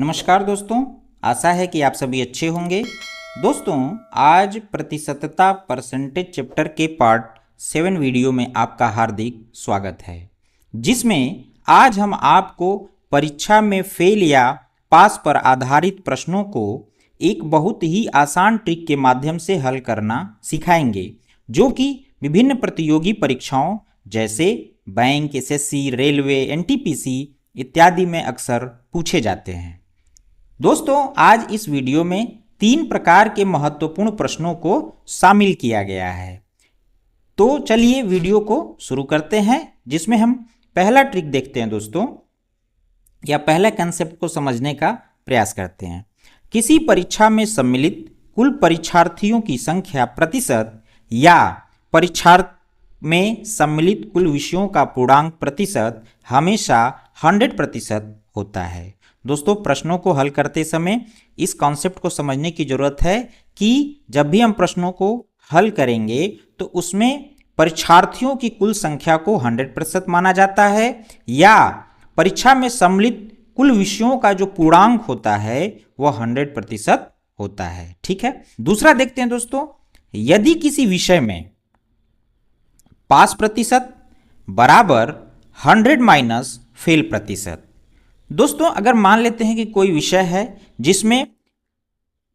नमस्कार दोस्तों, आशा है कि आप सभी अच्छे होंगे। दोस्तों, आज प्रतिशतता परसेंटेज चैप्टर के पार्ट 7 वीडियो में आपका हार्दिक स्वागत है, जिसमें आज हम आपको परीक्षा में फेल या पास पर आधारित प्रश्नों को एक बहुत ही आसान ट्रिक के माध्यम से हल करना सिखाएंगे, जो कि विभिन्न प्रतियोगी परीक्षाओं जैसे बैंक, एसएससी, रेलवे, एनटीपीसी इत्यादि में अक्सर पूछे जाते हैं। दोस्तों, आज इस वीडियो में 3 प्रकार के महत्वपूर्ण प्रश्नों को शामिल किया गया है। तो चलिए वीडियो को शुरू करते हैं, जिसमें हम पहला ट्रिक देखते हैं दोस्तों, या पहला कंसेप्ट को समझने का प्रयास करते हैं। किसी परीक्षा में सम्मिलित कुल परीक्षार्थियों की संख्या प्रतिशत या परीक्षार्थ में सम्मिलित कुल विषयों का पूर्णांक प्रतिशत हमेशा 100% होता है। दोस्तों, प्रश्नों को हल करते समय इस कॉन्सेप्ट को समझने की जरूरत है कि जब भी हम प्रश्नों को हल करेंगे तो उसमें परीक्षार्थियों की कुल संख्या को 100% माना जाता है या परीक्षा में सम्मिलित कुल विषयों का जो पूर्णांक होता है वह 100% होता है। ठीक है, दूसरा देखते हैं दोस्तों, यदि किसी विषय में पास प्रतिशत बराबर 100 माइनस फेल प्रतिशत। दोस्तों, अगर मान लेते हैं कि कोई विषय है जिसमें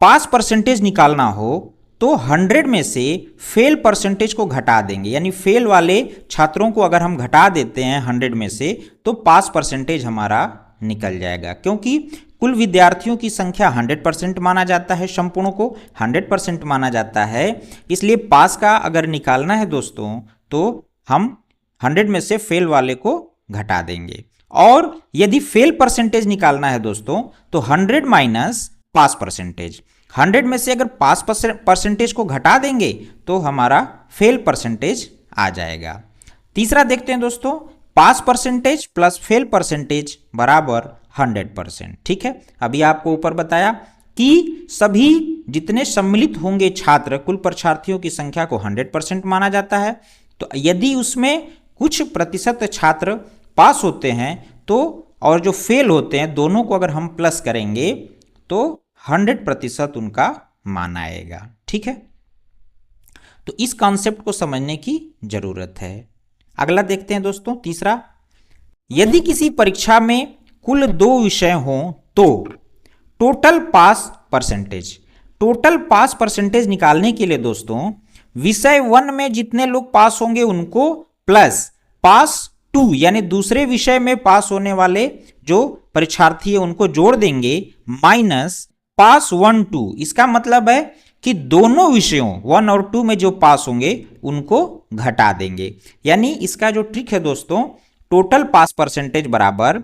पास परसेंटेज निकालना हो तो 100 में से फेल परसेंटेज को घटा देंगे, यानी फेल वाले छात्रों को अगर हम घटा देते हैं 100 में से तो पास परसेंटेज हमारा निकल जाएगा, क्योंकि कुल विद्यार्थियों की संख्या 100% माना जाता है, संपूर्ण को 100% माना जाता है। इसलिए पास का अगर निकालना है दोस्तों तो हम 100 में से फेल वाले को घटा देंगे, और यदि फेल परसेंटेज निकालना है दोस्तों तो 100 माइनस पास परसेंटेज। 100 में से अगर पास परसेंटेज को घटा देंगे तो हमारा फेल परसेंटेज आ जाएगा। तीसरा देखते हैं दोस्तों, पास परसेंटेज प्लस फेल परसेंटेज बराबर 100%। ठीक है, अभी आपको ऊपर बताया कि सभी जितने सम्मिलित होंगे छात्र, कुल परीक्षार्थियों की संख्या को 100% माना जाता है। तो यदि उसमें कुछ प्रतिशत छात्र पास होते हैं तो और जो फेल होते हैं, दोनों को अगर हम प्लस करेंगे तो 100% उनका मान आएगा। ठीक है, तो इस कॉन्सेप्ट को समझने की जरूरत है। अगला देखते हैं दोस्तों, तीसरा, यदि किसी परीक्षा में कुल 2 विषय हों तो टोटल पास परसेंटेज। टोटल पास परसेंटेज निकालने के लिए दोस्तों विषय 1 में जितने लोग पास होंगे उनको प्लस पास 2 यानी दूसरे विषय में पास होने वाले जो परीक्षार्थी है उनको जोड़ देंगे, माइनस पास 1, 2। इसका मतलब है कि दोनों विषयों 1 और 2 में जो पास होंगे उनको घटा देंगे। यानी इसका जो ट्रिक है दोस्तों, टोटल पास परसेंटेज बराबर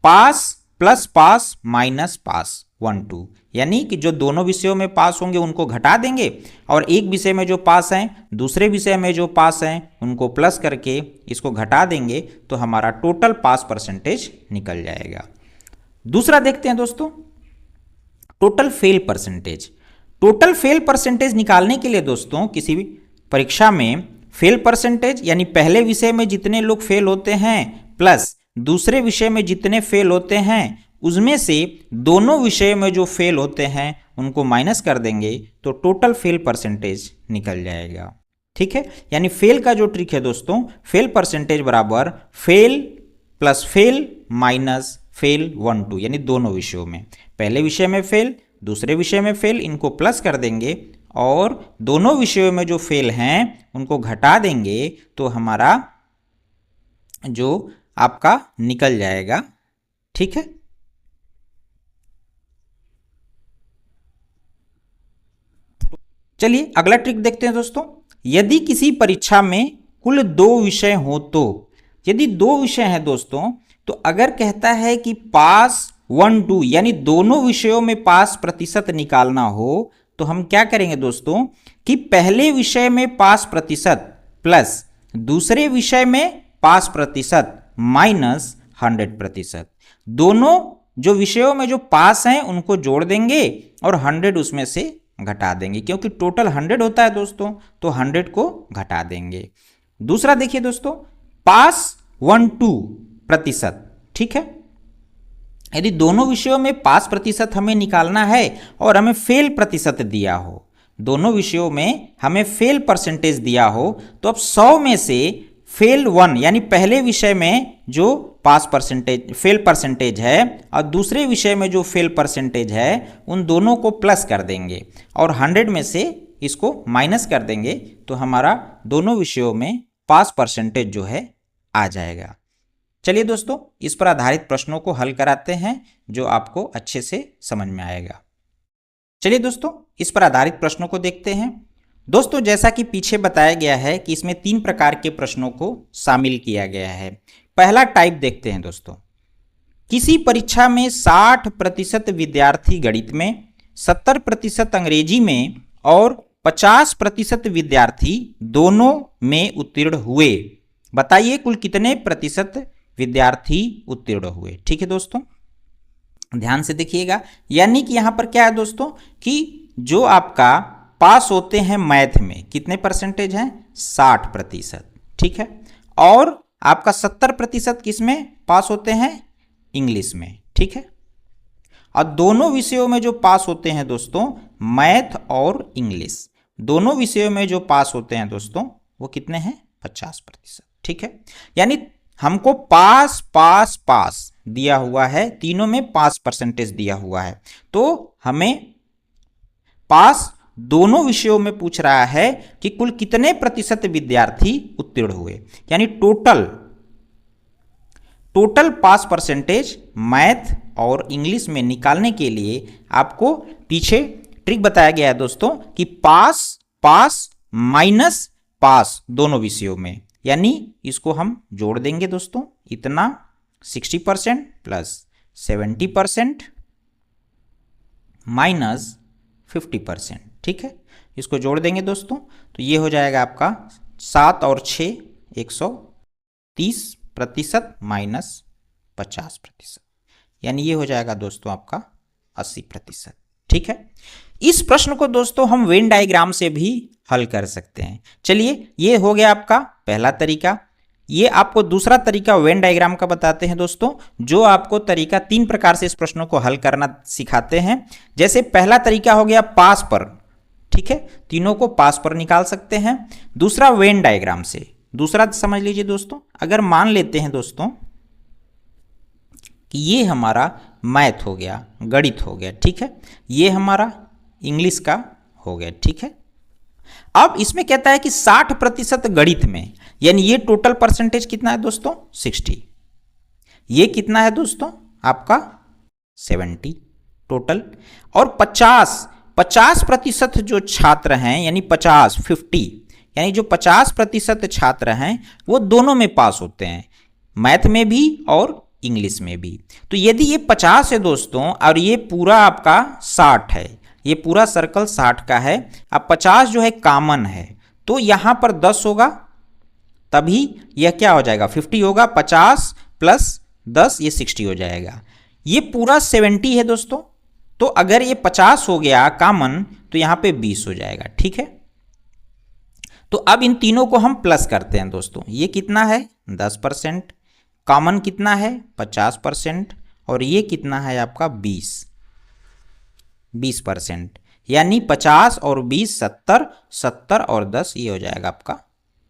पास प्लस पास माइनस पास 1, 2, यानी कि जो दोनों विषयों में पास होंगे उनको घटा देंगे और एक विषय में जो पास हैं, दूसरे विषय में जो पास हैं उनको प्लस करके इसको घटा देंगे तो हमारा टोटल पास परसेंटेज निकल जाएगा। दूसरा देखते हैं दोस्तों, total fail percentage. Total fail percentage निकालने के लिए दोस्तों किसी भी परीक्षा में फेल परसेंटेज यानी पहले विषय में जितने लोग फेल होते हैं प्लस दूसरे विषय में जितने फेल होते हैं उसमें से दोनों विषय में जो फेल होते हैं उनको माइनस कर देंगे तो टोटल फेल परसेंटेज निकल जाएगा। ठीक है, यानी फेल का जो ट्रिक है दोस्तों, फेल परसेंटेज बराबर fail plus fail minus fail 1, 2, यानी दोनों विषयों में, पहले विषय में फेल दूसरे विषय में फेल, इनको प्लस कर देंगे और दोनों विषयों में जो फेल हैं उनको घटा देंगे तो हमारा जो आपका निकल जाएगा। ठीक है, चलिए अगला ट्रिक देखते हैं दोस्तों, यदि किसी परीक्षा में कुल 2 विषय हो तो, यदि 2 विषय हैं दोस्तों तो अगर कहता है कि पास 1, 2 यानी दोनों विषयों में पास प्रतिशत निकालना हो तो हम क्या करेंगे दोस्तों कि पहले विषय में पास प्रतिशत प्लस दूसरे विषय में पास प्रतिशत माइनस 100%, दोनों जो विषयों में जो पास हैं उनको जोड़ देंगे और 100 उसमें से घटा देंगे, क्योंकि टोटल 100 होता है दोस्तों तो 100 को घटा देंगे। दूसरा देखिए दोस्तों, पास 1, 2%। ठीक है, यदि दोनों विषयों में पास प्रतिशत हमें निकालना है और हमें फेल प्रतिशत दिया हो, दोनों विषयों में हमें फेल परसेंटेज दिया हो, तो अब 100 में से फेल 1 यानी पहले विषय में जो पास परसेंटेज फेल परसेंटेज है और दूसरे विषय में जो फेल परसेंटेज है, उन दोनों को प्लस कर देंगे और 100 में से इसको माइनस कर देंगे, तो हमारा दोनों विषयों में पास परसेंटेज जो है आ जाएगा। चलिए दोस्तों, इस पर आधारित प्रश्नों को हल कराते हैं जो आपको अच्छे से समझ में आएगा। चलिए दोस्तों, इस पर आधारित प्रश्नों को देखते हैं। दोस्तों, जैसा कि पीछे बताया गया है कि इसमें 3 प्रकार के प्रश्नों को शामिल किया गया है। पहला टाइप देखते हैं दोस्तों। किसी परीक्षा में 60% विद्यार्थी गणित में, 70% अंग्रेजी में और 50% विद्यार्थी दोनों में उत्तीर्ण हुए। बताइए कुल कितने प्रतिशत विद्यार्थी उत्तीर्ण हुए। ठीक है दोस्तों, ध्यान से देखिएगा। यानी कि यहां पर क्या है दोस्तों कि जो आपका पास होते हैं मैथ में कितने परसेंटेज हैं, 60%। ठीक है, और आपका 70% किस में पास होते हैं, इंग्लिश में। ठीक है, और दोनों विषयों में जो पास होते हैं दोस्तों, मैथ और इंग्लिश, दोनों विषयों में जो पास होते हैं दोस्तों, वो कितने हैं, 50%। ठीक है, यानी हमको पास पास पास दिया हुआ है, तीनों में पास परसेंटेज दिया हुआ है, तो हमें पास दोनों विषयों में पूछ रहा है कि कुल कितने प्रतिशत विद्यार्थी उत्तीर्ण हुए, यानी टोटल पास परसेंटेज मैथ और इंग्लिश में निकालने के लिए आपको पीछे ट्रिक बताया गया है दोस्तों कि पास पास माइनस पास दोनों विषयों में, यानी इसको हम जोड़ देंगे दोस्तों, इतना 60% प्लस 70% माइनस 50%। ठीक है, इसको जोड़ देंगे दोस्तों, तो ये हो जाएगा आपका 7 और 6 130% माइनस 50%, यानी ये हो जाएगा दोस्तों आपका 80%। ठीक है, इस प्रश्न को दोस्तों हम वेन डायग्राम से भी हल कर सकते हैं। चलिए, ये हो गया आपका पहला तरीका। ये आपको दूसरा तरीका वेन डायग्राम का बताते हैं दोस्तों, जो आपको तरीका 3 प्रकार से इस प्रश्नों को हल करना सिखाते हैं। जैसे पहला तरीका हो गया पास पर, ठीक है, तीनों को पास पर निकाल सकते हैं। दूसरा वेन डायग्राम से, दूसरा समझ लीजिए दोस्तों, अगर मान लेते हैं दोस्तों कि ये हमारा मैथ हो गया, गणित हो गया, ठीक है, ये हमारा इंग्लिश का हो गया। ठीक है, अब इसमें कहता है कि 60% गणित में, यानी ये टोटल परसेंटेज कितना है दोस्तों, 60। ये कितना है दोस्तों आपका 70 टोटल, और 50% जो छात्र हैं, यानी 50 यानी जो 50% छात्र हैं वो दोनों में पास होते हैं, मैथ में भी और इंग्लिश में भी। तो यदि ये 50 है दोस्तों और ये पूरा आपका 60 है, ये पूरा सर्कल 60 का है, अब 50 जो है कॉमन है, तो यहां पर 10 होगा, तभी यह क्या हो जाएगा, 50 होगा, 50 प्लस 10 ये 60 हो जाएगा। ये पूरा 70 है दोस्तों, तो अगर ये 50 हो गया कॉमन तो यहां पे 20 हो जाएगा। ठीक है, तो अब इन तीनों को हम प्लस करते हैं दोस्तों। ये कितना है 10%, कॉमन कितना है 50%, और ये कितना है आपका 20%, यानी 50 और 20 70, 70 और 10 ये हो जाएगा आपका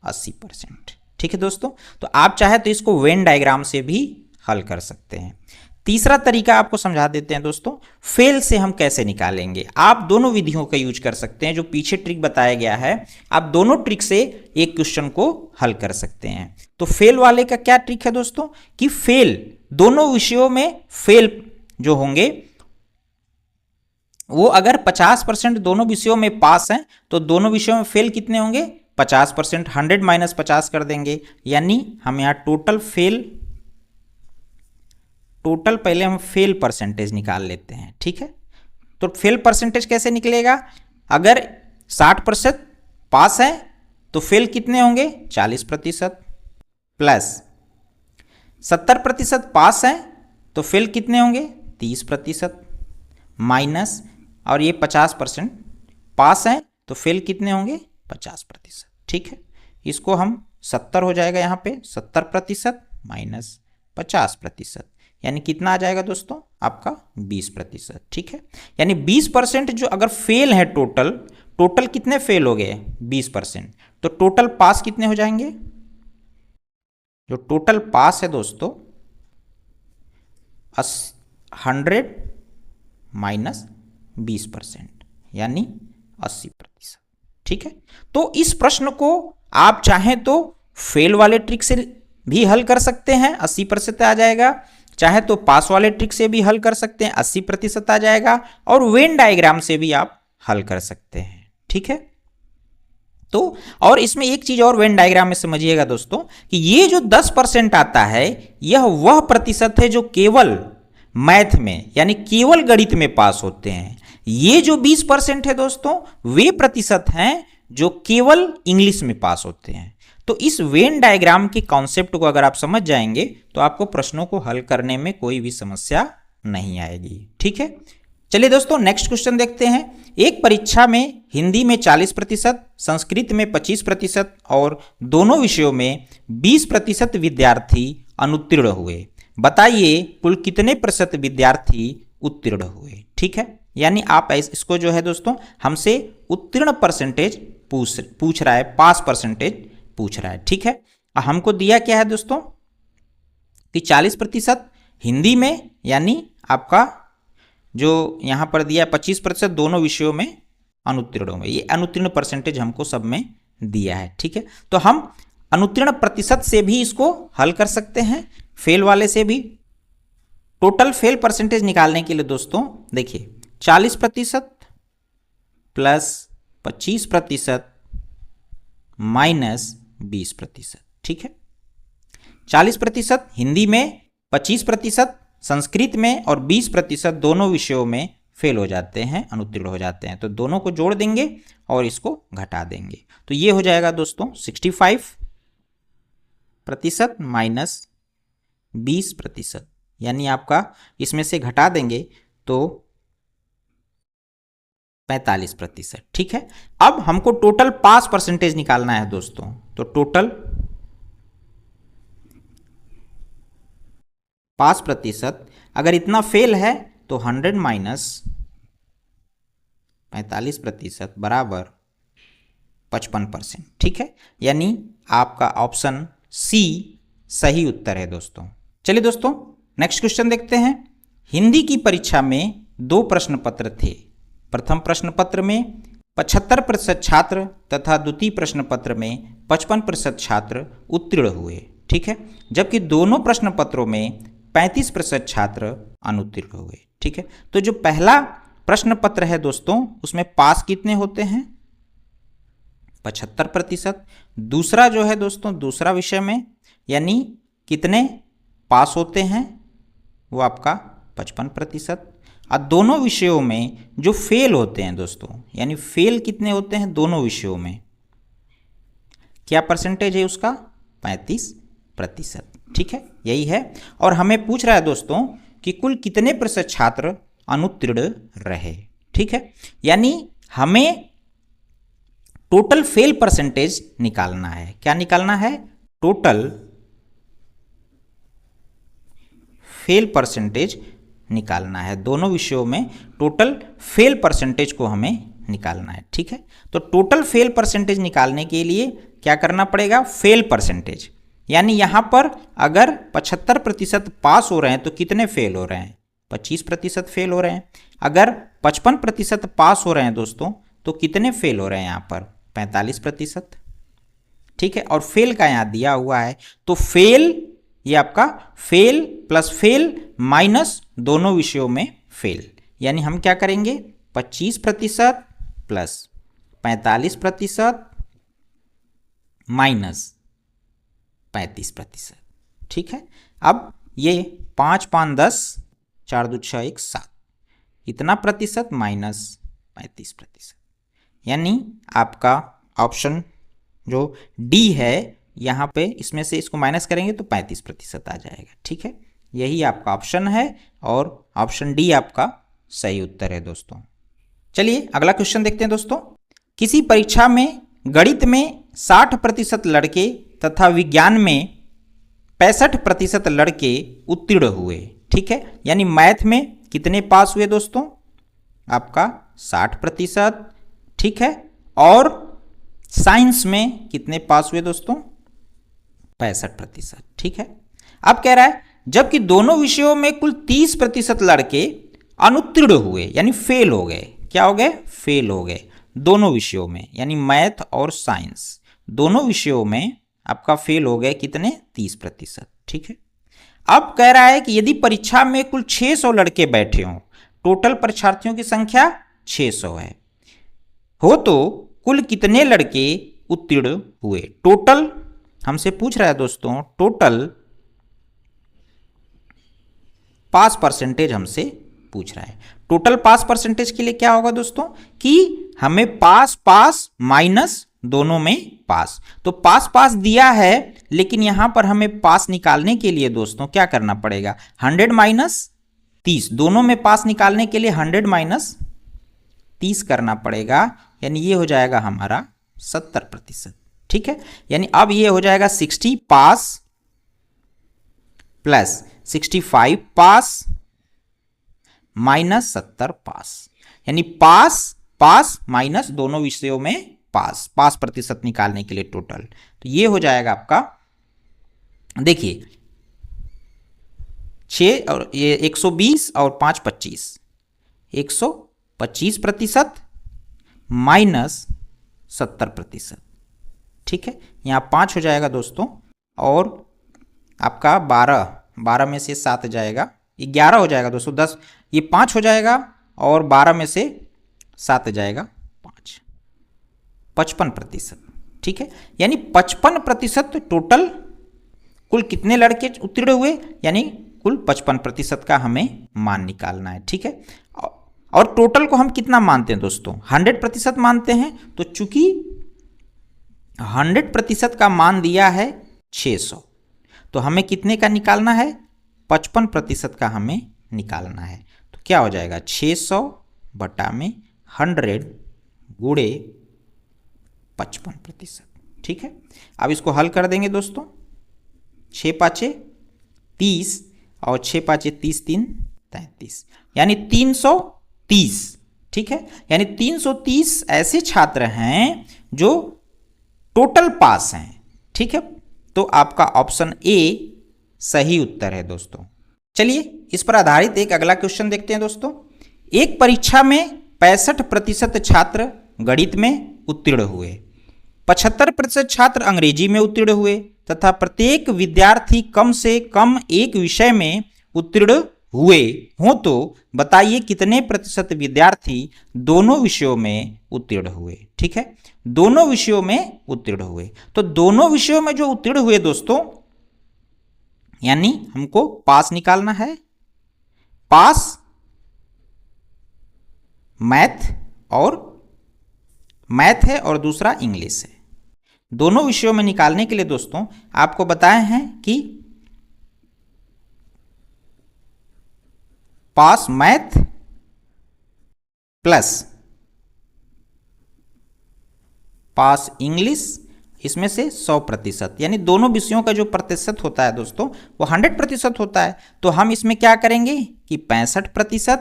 80%। ठीक है दोस्तों, तो आप चाहे तो इसको वेन डायग्राम से भी हल कर सकते हैं। तीसरा तरीका आपको समझा देते हैं दोस्तों, फेल से हम कैसे निकालेंगे। आप दोनों विधियों का यूज कर सकते हैं, जो पीछे ट्रिक बताया गया है, आप दोनों ट्रिक से एक क्वेश्चन को हल कर सकते हैं। तो फेल वाले का क्या ट्रिक है दोस्तों कि फेल दोनों विषयों में फेल जो होंगे वो अगर 50% दोनों विषयों में पास हैं तो दोनों विषयों में फेल कितने होंगे 50%, 100 माइनस 50 कर देंगे, यानी हम यहाँ टोटल पहले हम फेल परसेंटेज निकाल लेते हैं। ठीक है, तो फेल परसेंटेज कैसे निकलेगा, अगर 60% पास है तो फेल कितने होंगे 40%, प्लस 70% पास है तो फेल कितने होंगे 30%, माइनस, और ये 50% पास है तो फेल कितने होंगे 50%। ठीक है, इसको हम 70 हो जाएगा यहाँ पे 70% माइनस 50%, यानी कितना आ जाएगा दोस्तों आपका 20%। ठीक है, यानी 20% जो अगर फेल है टोटल कितने फेल हो गए 20%, तो टोटल पास कितने हो जाएंगे? जो टोटल पास है दोस्तों 100 माइनस 20% यानी 80%। ठीक है, तो इस प्रश्न को आप चाहें तो फेल वाले ट्रिक से भी हल कर सकते हैं, 80% आ जाएगा, चाहे तो पास वाले ट्रिक से भी हल कर सकते हैं, 80% आ जाएगा, और वेन डायग्राम से भी आप हल कर सकते हैं। ठीक है, तो और इसमें एक चीज और वेन डायग्राम में समझिएगा दोस्तों कि ये जो 10% आता है यह वह प्रतिशत है जो केवल मैथ में यानी केवल गणित में पास होते हैं। ये जो 20% है दोस्तों वे प्रतिशत हैं जो केवल इंग्लिश में पास होते हैं। तो इस वेन डायग्राम के कॉन्सेप्ट को अगर आप समझ जाएंगे तो आपको प्रश्नों को हल करने में कोई भी समस्या नहीं आएगी। ठीक है, चलिए दोस्तों नेक्स्ट क्वेश्चन देखते हैं। एक परीक्षा में हिंदी में 40%, संस्कृत में 25% और दोनों विषयों में 20% विद्यार्थी अनुत्तीर्ण हुए। बताइए कुल कितने प्रतिशत विद्यार्थी उत्तीर्ण हुए। ठीक है, यानी आप इसको जो है दोस्तों हमसे उत्तीर्ण परसेंटेज पूछ रहा है, पास परसेंटेज पूछ रहा है। ठीक है, हमको दिया क्या है दोस्तों कि 40% हिंदी में, यानी आपका जो यहां पर दिया 25% दोनों विषयों में अनुत्तीर्ण हुए। ये अनुत्तीर्ण परसेंटेज हमको सब में दिया है। ठीक है, तो हम अनुत्तीर्ण प्रतिशत से भी इसको हल कर सकते हैं, फेल वाले से भी। टोटल फेल परसेंटेज निकालने के लिए दोस्तों देखिए 40% प्लस 25% माइनस 20%। ठीक है, 40% हिंदी में, 25% संस्कृत में और 20% दोनों विषयों में फेल हो जाते हैं, अनुत्तीर्ण हो जाते हैं। तो दोनों को जोड़ देंगे और इसको घटा देंगे, तो ये हो जाएगा दोस्तों 65% माइनस 20%, यानी आपका इसमें से घटा देंगे तो 45%। ठीक है, अब हमको टोटल पास परसेंटेज निकालना है दोस्तों, तो टोटल पास प्रतिशत अगर इतना फेल है तो 100 माइनस 45% बराबर 55%। ठीक है, यानी आपका ऑप्शन सी सही उत्तर है दोस्तों। चलिए दोस्तों नेक्स्ट क्वेश्चन देखते हैं। हिंदी की परीक्षा में 2 प्रश्न पत्र थे। प्रथम प्रश्न पत्र में 75% छात्र तथा द्वितीय प्रश्न पत्र में 55% छात्र उत्तीर्ण हुए। ठीक है, जबकि दोनों प्रश्न पत्रों में 35% छात्र अनुत्तीर्ण हुए। ठीक है, तो जो पहला प्रश्न पत्र है दोस्तों उसमें पास कितने होते हैं 75%। दूसरा जो है दोस्तों दूसरा विषय में यानी कितने पास होते हैं वो आपका 55%। और दोनों विषयों में जो फेल होते हैं दोस्तों यानी फेल कितने होते हैं दोनों विषयों में, क्या परसेंटेज है उसका 35%। ठीक है, यही है। और हमें पूछ रहा है दोस्तों कि कुल कितने प्रतिशत छात्र अनुत्तीर्ण रहे। ठीक है, यानी हमें टोटल फेल परसेंटेज निकालना है। क्या निकालना है? टोटल फेल परसेंटेज निकालना है। दोनों विषयों में टोटल फेल परसेंटेज को हमें निकालना है। ठीक है, तो टोटल फेल परसेंटेज निकालने के लिए क्या करना पड़ेगा? फेल परसेंटेज, यानी यहां पर अगर 75% पास हो रहे हैं तो कितने फेल हो रहे हैं? 25% फेल हो रहे हैं। अगर 55% पास हो रहे हैं दोस्तों तो कितने फेल हो रहे हैं यहाँ पर? 45%। ठीक है, और फेल का यहाँ दिया हुआ है तो फेल, ये आपका फेल प्लस फेल माइनस दोनों विषयों में फेल, यानी हम क्या करेंगे? 25% प्लस 45% माइनस 35%। ठीक है, अब ये 5 5 10 4 2 6 1 7 इतना प्रतिशत माइनस 35%, यानी आपका ऑप्शन जो डी है यहाँ पे इसमें से इसको माइनस करेंगे तो 35% आ जाएगा। ठीक है, यही आपका ऑप्शन है और ऑप्शन डी आपका सही उत्तर है दोस्तों। चलिए अगला क्वेश्चन देखते हैं दोस्तों। किसी परीक्षा में गणित में 60% लड़के तथा विज्ञान में 65% लड़के उत्तीर्ण हुए। ठीक है, यानी मैथ में कितने पास हुए दोस्तों? आपका 60%, ठीक है। और साइंस में कितने पास हुए दोस्तों? 65%, ठीक है। अब कह रहा है जबकि दोनों विषयों में कुल 30% लड़के अनुत्तीर्ण हुए, यानी फेल हो गए। क्या हो गए? फेल हो गए दोनों विषयों में, यानी मैथ और साइंस दोनों विषयों में आपका फेल हो गए कितने? 30%, ठीक है। अब कह रहा है कि यदि परीक्षा में कुल 600 लड़के बैठे हों, टोटल परीक्षार्थियों की संख्या 600 है, हो तो कुल कितने लड़के उत्तीर्ण हुए? टोटल हमसे पूछ रहा है दोस्तों, टोटल पास परसेंटेज हमसे पूछ रहा है। टोटल पास परसेंटेज के लिए क्या होगा दोस्तों कि हमें पास पास माइनस दोनों में पास, तो पास पास दिया है, लेकिन यहां पर हमें पास निकालने के लिए दोस्तों क्या करना पड़ेगा? 100 माइनस 30, दोनों में पास निकालने के लिए 100 माइनस 30 करना पड़ेगा, यानी ये हो जाएगा हमारा 70%, ठीक है। यानी अब ये हो जाएगा 60 पास प्लस 65 पास माइनस 70 पास, यानी पास पास माइनस दोनों विषयों में पास, पास प्रतिशत निकालने के लिए टोटल। तो ये हो जाएगा आपका, देखिए 6 और ये 120 और 5 25, 125% माइनस 70%, ठीक है। यहाँ 5 हो जाएगा दोस्तों, और आपका 12 में से 7 जाएगा, 11 हो जाएगा दोस्तों, 10 ये 5 हो जाएगा, और 12 में से 7 जाएगा 5, 55%, ठीक है। यानी 55% टोटल कुल कितने लड़के उत्तीर्ण हुए, यानी कुल 55% का हमें मान निकालना है, ठीक है। और टोटल को हम कितना मानते हैं दोस्तों? 100% मानते हैं। तो चूंकि 100% का मान दिया है 600, तो हमें कितने का निकालना है? 55% का हमें निकालना है। तो क्या हो जाएगा? 600 बटा में 100 गुणे 55%, ठीक है। अब इसको हल कर देंगे दोस्तों, 6 पाँचे 30 और 6 पाँचे 30, 3 33, यानी 330, ठीक है। यानी 330 ऐसे छात्र हैं जो टोटल पास हैं, ठीक है। तो आपका ऑप्शन ए सही उत्तर है दोस्तों। चलिए इस पर आधारित एक अगला क्वेश्चन देखते हैं दोस्तों। एक परीक्षा में 65% छात्र गणित में उत्तीर्ण हुए, 75% छात्र अंग्रेजी में उत्तीर्ण हुए तथा प्रत्येक विद्यार्थी कम से कम एक विषय में उत्तीर्ण हुए हो, तो बताइए कितने प्रतिशत विद्यार्थी दोनों विषयों में उत्तीर्ण हुए, ठीक है। दोनों विषयों में उत्तीर्ण हुए, तो दोनों विषयों में जो उत्तीर्ण हुए दोस्तों, यानी हमको पास निकालना है। पास मैथ है और दूसरा इंग्लिश है। दोनों विषयों में निकालने के लिए दोस्तों आपको बताए हैं कि पास मैथ प्लस पास इंग्लिश, इसमें से 100%, यानी दोनों विषयों का जो प्रतिशत होता है दोस्तों वो 100% होता है। तो हम इसमें क्या करेंगे कि 65%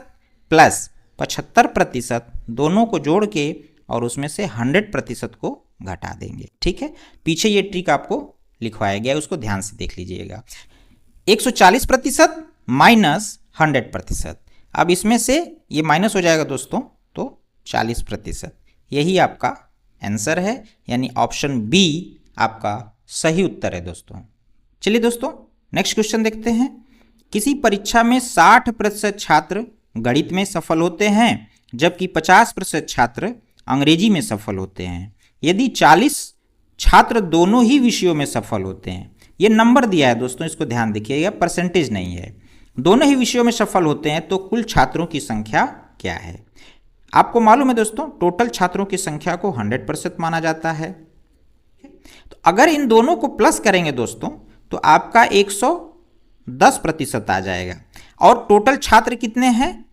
प्लस 75% दोनों को जोड़ के और उसमें से 100% को घटा देंगे, ठीक है। पीछे ये ट्रिक आपको लिखवाया गया है, उसको ध्यान से देख लीजिएगा। 140% माइनस 100%, अब इसमें से ये माइनस हो जाएगा दोस्तों, तो 40%, यही आपका आंसर है, यानी ऑप्शन बी आपका सही उत्तर है दोस्तों। चलिए दोस्तों नेक्स्ट क्वेश्चन देखते हैं। किसी परीक्षा में 60% छात्र गणित में सफल होते हैं जबकि 50% छात्र अंग्रेजी में सफल होते हैं। यदि 40 छात्र दोनों ही विषयों में सफल होते हैं, ये नंबर दिया है दोस्तों, इसको ध्यान देखिएगा, परसेंटेज नहीं है। दोनों ही विषयों में सफल होते हैं तो कुल छात्रों की संख्या क्या है? आपको मालूम है दोस्तों टोटल छात्रों की संख्या को 100% माना जाता है। तो अगर इन दोनों को प्लस करेंगे दोस्तों तो आपका 110% आ जाएगा, और टोटल छात्र कितने हैं?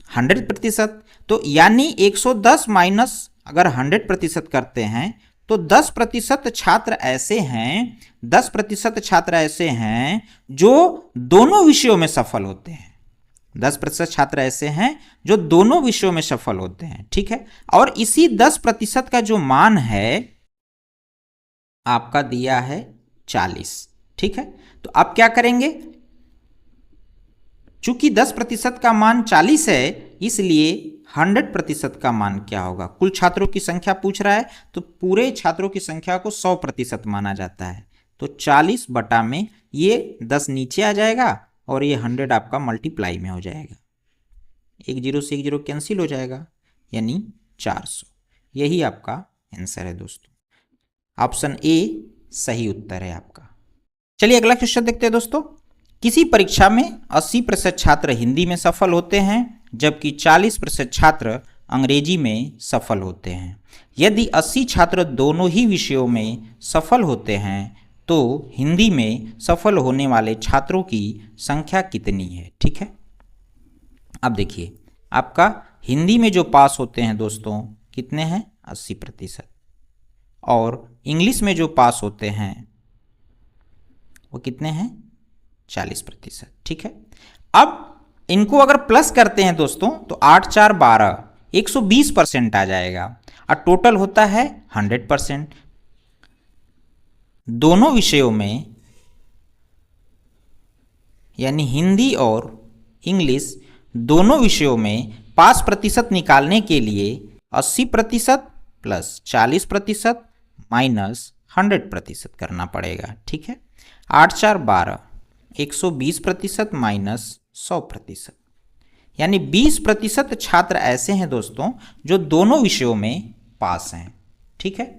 100%। तो यानी 110 माइनस अगर 100% करते हैं तो 10% छात्र ऐसे हैं, 10% छात्र ऐसे हैं जो दोनों विषयों में सफल होते हैं। 10% छात्र ऐसे हैं जो दोनों विषयों में सफल होते हैं, ठीक है। और इसी 10% का जो मान है आपका दिया है 40, ठीक है। तो आप क्या करेंगे, चूंकि 10% का मान 40 है, इसलिए 100% का मान क्या होगा। कुल छात्रों की संख्या पूछ रहा है तो पूरे छात्रों की संख्या को 100% माना जाता है। तो 40 बटा में ये 10 नीचे आ जाएगा और ये 100 आपका मल्टीप्लाई में हो जाएगा। एक जीरो से एक जीरो कैंसिल हो जाएगा, यानी 400। यही आपका आंसर है दोस्तों। ऑप्शन ए सही उत्तर है आपका। चलिए अगला क्वेश्चन देखते हैं दोस्तों। किसी परीक्षा में 80% छात्र हिंदी में सफल होते हैं जबकि 40% छात्र अंग्रेजी में सफल होते हैं। यदि 80 छात्र दोनों ही विषयों में सफल होते हैं तो हिंदी में सफल होने वाले छात्रों की संख्या कितनी है, ठीक है। अब देखिए आपका हिंदी में जो पास होते हैं दोस्तों कितने हैं, 80%, और इंग्लिश में जो पास होते हैं वो कितने हैं, 40%, ठीक है। अब इनको अगर प्लस करते हैं दोस्तों तो 8 4 12, 120% आ जाएगा और टोटल होता है 100%। दोनों विषयों में यानी हिंदी और इंग्लिश दोनों विषयों में पास प्रतिशत निकालने के लिए 80% प्लस 40% माइनस 100% करना पड़ेगा, ठीक है। 8 4 12, 120% माइनस 100%, यानी 20% छात्र ऐसे हैं दोस्तों जो दोनों विषयों में पास हैं, ठीक है।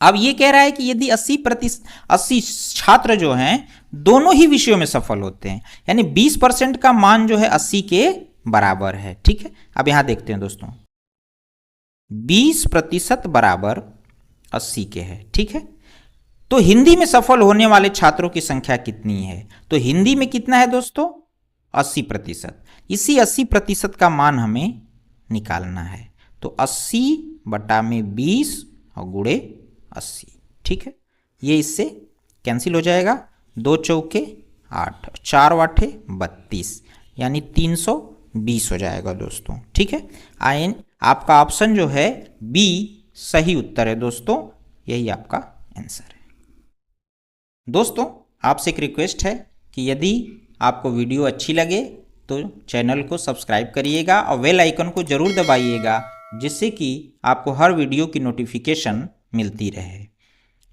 अब ये कह रहा है कि यदि 80 छात्र जो हैं दोनों ही विषयों में सफल होते हैं, यानी 20% का मान जो है 80 के बराबर है, ठीक है। अब यहां देखते हैं दोस्तों, 20% बराबर 80 के है, ठीक है। तो हिंदी में सफल होने वाले छात्रों की संख्या कितनी है, तो हिंदी में कितना है दोस्तों, 80%। इसी 80% का मान हमें निकालना है, तो 80 बटा में 20 और गुणे 80, ठीक है। ये इससे कैंसिल हो जाएगा, 2 चौके 8, 4 8 32, यानी 320 हो जाएगा दोस्तों, ठीक है। आयन आपका ऑप्शन जो है बी सही उत्तर है दोस्तों, यही आपका आंसर है। दोस्तों आपसे एक रिक्वेस्ट है कि यदि आपको वीडियो अच्छी लगे तो चैनल को सब्सक्राइब करिएगा और बेल आइकन को जरूर दबाइएगा, जिससे कि आपको हर वीडियो की नोटिफिकेशन मिलती रहे।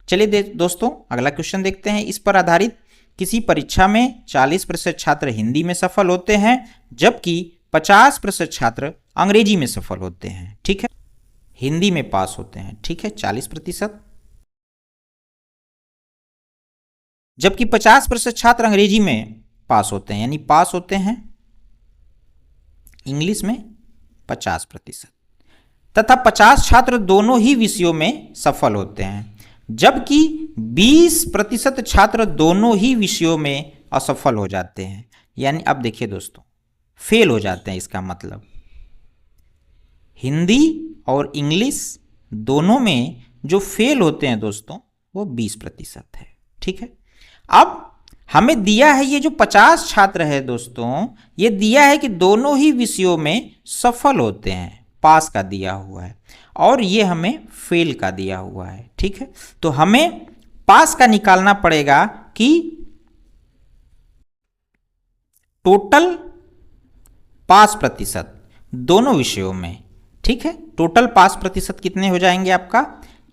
चलिए दोस्तों अगला क्वेश्चन देखते हैं। इस पर आधारित किसी परीक्षा में 40% छात्र हिंदी में सफल होते हैं जबकि 50% छात्र अंग्रेजी में सफल होते हैं, ठीक है। हिंदी में पास होते हैं, ठीक है, 40%, जबकि 50% छात्र अंग्रेजी में पास होते हैं, यानी पास होते हैं इंग्लिश में 50%, तथा 50 छात्र दोनों ही विषयों में सफल होते हैं, जबकि 20% छात्र दोनों ही विषयों में असफल हो जाते हैं। यानी अब देखिए दोस्तों, फेल हो जाते हैं, इसका मतलब हिंदी और इंग्लिश दोनों में जो फेल होते हैं दोस्तों वो 20% है, ठीक है। अब हमें दिया है ये जो 50 छात्र है दोस्तों, ये दिया है कि दोनों ही विषयों में सफल होते हैं, पास का दिया हुआ है, और ये हमें फेल का दिया हुआ है, ठीक है। तो हमें पास का निकालना पड़ेगा कि टोटल पास प्रतिशत दोनों विषयों में, ठीक है। टोटल पास प्रतिशत कितने हो जाएंगे आपका,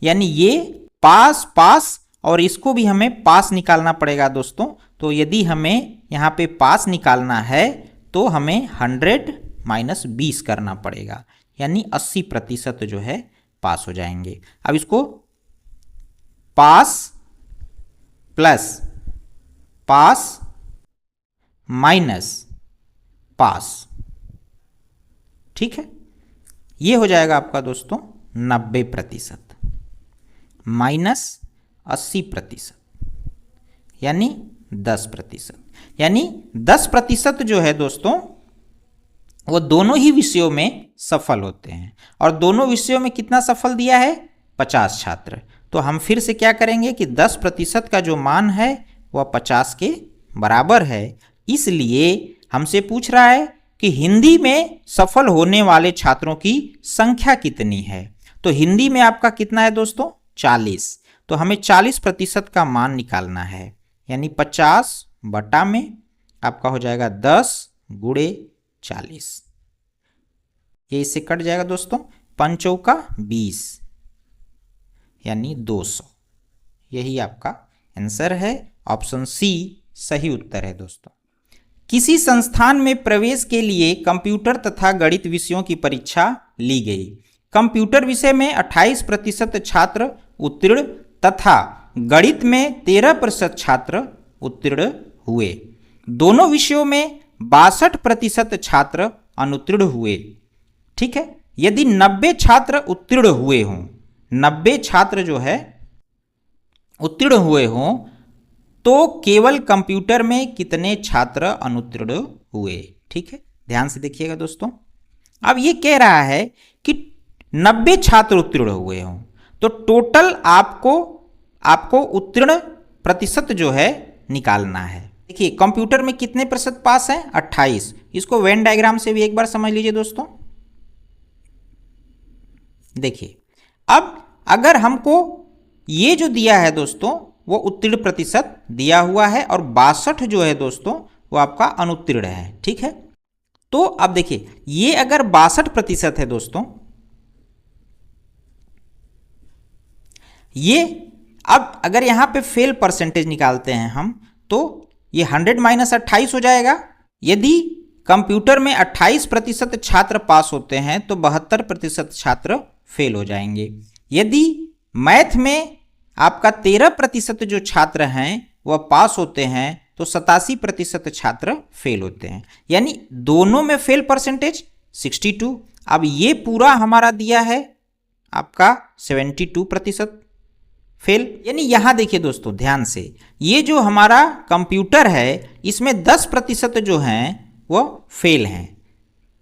यानी ये पास पास और इसको भी हमें पास निकालना पड़ेगा दोस्तों। तो यदि हमें यहाँ पे पास निकालना है तो हमें 100 माइनस 20 करना पड़ेगा, यानी 80% जो है पास हो जाएंगे। अब इसको पास प्लस पास माइनस पास, ठीक है, ये हो जाएगा आपका दोस्तों 90% माइनस 80%, यानी 10%। यानी 10% जो है दोस्तों वो दोनों ही विषयों में सफल होते हैं, और दोनों विषयों में कितना सफल दिया है, 50 छात्र। तो हम फिर से क्या करेंगे कि 10% का जो मान है वह 50 के बराबर है। इसलिए हमसे पूछ रहा है कि हिंदी में सफल होने वाले छात्रों की संख्या कितनी है। तो हिंदी में आपका कितना है दोस्तों? 40। तो हमें 40% का मान निकालना है, यानी 50 बटा में आपका हो जाएगा 10 गुणे 40। ये इससे कट जाएगा दोस्तों, 5 चौका 20 यानी 200। यही आपका आंसर है, ऑप्शन सी सही उत्तर है दोस्तों। किसी संस्थान में प्रवेश के लिए कंप्यूटर तथा गणित विषयों की परीक्षा ली गई। कंप्यूटर विषय में 28% छात्र उत्तीर्ण तथा गणित में 13% छात्र उत्तीर्ण हुए। दोनों विषयों में 62% छात्र अनुत्तीर्ण हुए। ठीक है, यदि 90 छात्र उत्तीर्ण हुए हों, 90 छात्र जो है उत्तीर्ण हुए हों, तो केवल कंप्यूटर में कितने छात्र अनुत्तीर्ण हुए। ठीक है, ध्यान से देखिएगा दोस्तों। अब ये कह रहा है कि 90 छात्र उत्तीर्ण हुए हों, तो टोटल आपको उत्तीर्ण प्रतिशत जो है निकालना है। देखिए कंप्यूटर में कितने प्रतिशत पास है? 28। इसको वेन डायग्राम से भी एक बार समझ लीजिए दोस्तों। देखिए अब अगर हमको ये जो दिया है दोस्तों वो उत्तीर्ण प्रतिशत दिया हुआ है और 62 जो है दोस्तों वो आपका अनुत्तीर्ण है। ठीक है, तो अब देखिए ये अगर 62% है दोस्तों, ये अब अगर यहां पे फेल परसेंटेज निकालते हैं हम, तो ये 100 माइनस 28 हो जाएगा। यदि कंप्यूटर में 28% छात्र पास होते हैं तो 72% छात्र फेल हो जाएंगे। यदि मैथ में आपका 13% जो छात्र हैं वह पास होते हैं तो 87% छात्र फेल होते हैं, यानी दोनों में फेल परसेंटेज 62। अब ये पूरा हमारा दिया है आपका 72% फेल। यानी यहां देखिए दोस्तों ध्यान से, ये जो हमारा कंप्यूटर है इसमें 10% जो हैं वो फेल हैं।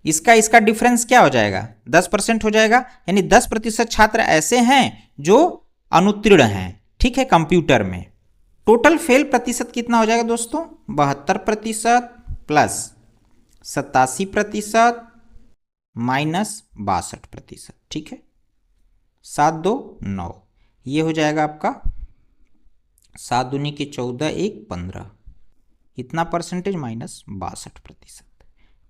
इसका डिफरेंस क्या हो जाएगा? 10% हो जाएगा, यानी 10% छात्र ऐसे हैं जो अनुत्तीर्ण हैं। ठीक है, कंप्यूटर में टोटल फेल प्रतिशत कितना हो जाएगा दोस्तों? 72% प्लस 87% माइनस 62%। ठीक है, 7 2 9, ये हो जाएगा आपका 7 दूनी के 14 1 15, इतना परसेंटेज माइनस 62%।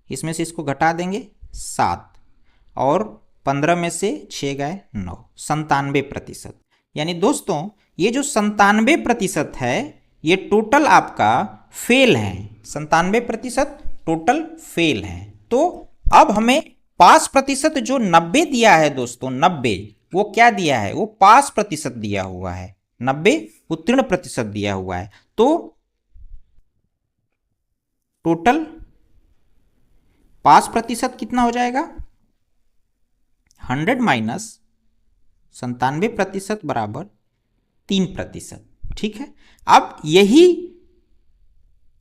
इसमें से इसको घटा देंगे 7 और 15 में से 6 गए 9, 97%। यानी दोस्तों ये जो 97% है ये टोटल आपका फेल है। 97% टोटल फेल है। तो अब हमें पास प्रतिशत जो 90 दिया है दोस्तों, 90 वो क्या दिया है? वो पास प्रतिशत दिया हुआ है, 90 उत्तीर्ण प्रतिशत दिया हुआ है। तो टोटल पास प्रतिशत कितना हो जाएगा? 100 माइनस 97% बराबर 3%। ठीक है, अब यही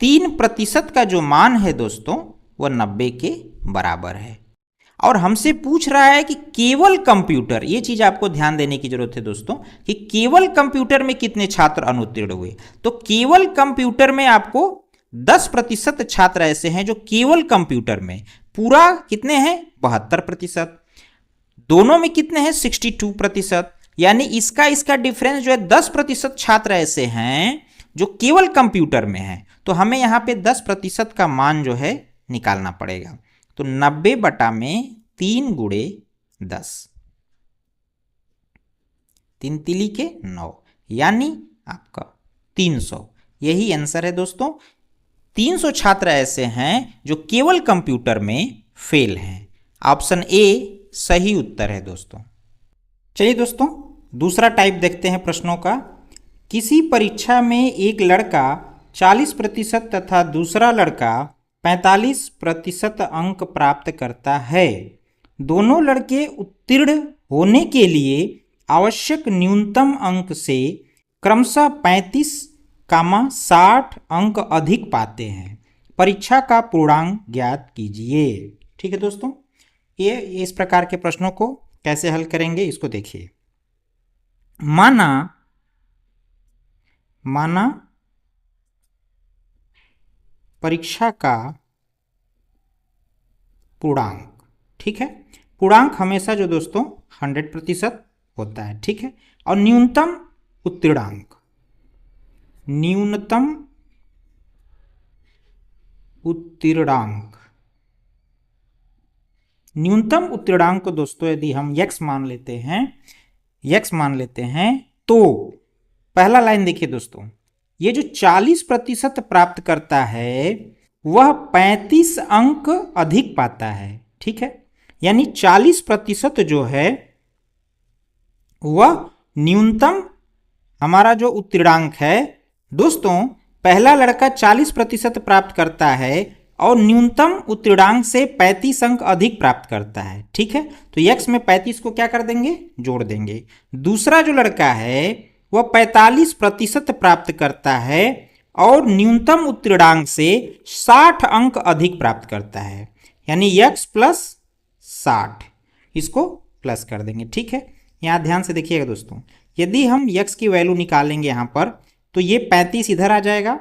3% का जो मान है दोस्तों वह 90 के बराबर है। और हमसे पूछ रहा है कि केवल कंप्यूटर, ये चीज आपको ध्यान देने की जरूरत है दोस्तों कि केवल कंप्यूटर में कितने छात्र अनुत्तीर्ण हुए। तो केवल कंप्यूटर में आपको 10% छात्र ऐसे हैं जो केवल कंप्यूटर में, पूरा कितने हैं? 72%। दोनों में कितने हैं? 62%। यानी इसका डिफरेंस जो है 10% छात्र ऐसे हैं जो केवल कंप्यूटर में हैं। तो हमें यहां पे 10% का मान जो है निकालना पड़ेगा। तो 90 बटा में 3 गुणे 10, 3 तिली के 9, यानी आपका 300। यही आंसर है दोस्तों। 300 छात्र ऐसे हैं जो केवल कंप्यूटर में फेल हैं। ऑप्शन ए सही उत्तर है दोस्तों। चलिए दोस्तों दूसरा टाइप देखते हैं प्रश्नों का। किसी परीक्षा में एक लड़का 40% तथा दूसरा लड़का 45% अंक प्राप्त करता है। दोनों लड़के उत्तीर्ण होने के लिए आवश्यक न्यूनतम अंक से क्रमशः 35, 60 अंक अधिक पाते हैं। परीक्षा का पूर्णांक ज्ञात कीजिए। ठीक है दोस्तों, ये इस प्रकार के प्रश्नों को कैसे हल करेंगे इसको देखिए। माना परीक्षा का पूर्णांक, ठीक है। पूर्णांक हमेशा जो दोस्तों 100% होता है, ठीक है। और न्यूनतम उत्तीर्णांक, न्यूनतम उत्तीर्णांक, न्यूनतम उत्तीर्णांक को दोस्तों यदि हम x मान लेते हैं तो पहला लाइन देखिए दोस्तों, ये जो 40% प्राप्त करता है वह 35 अंक अधिक पाता है, ठीक है। यानी 40% जो है वह न्यूनतम हमारा जो उत्तीर्णांक है दोस्तों, पहला लड़का 40% प्राप्त करता है और न्यूनतम उत्तीर्णांक से 35 अंक अधिक प्राप्त करता है, ठीक है। तो x में 35 को क्या कर देंगे, जोड़ देंगे। दूसरा जो लड़का है वह 45% प्राप्त करता है और न्यूनतम उत्तीर्णांक से 60 अंक अधिक प्राप्त करता है, यानी x प्लस 60, इसको प्लस कर देंगे, ठीक है। यहाँ ध्यान से देखिएगा दोस्तों, यदि हम x की वैल्यू निकालेंगे यहाँ पर तो ये 35 इधर आ जाएगा,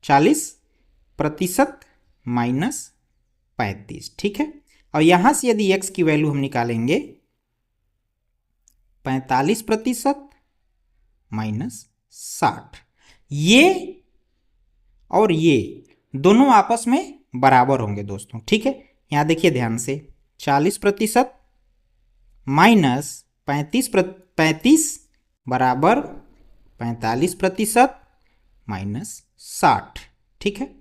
40% माइनस 35, ठीक है। और यहां से यदि x की वैल्यू हम निकालेंगे 45% माइनस 60, ये और ये दोनों आपस में बराबर होंगे दोस्तों, ठीक है। यहां देखिए ध्यान से, 40% माइनस 35 बराबर 45% माइनस 60, ठीक है।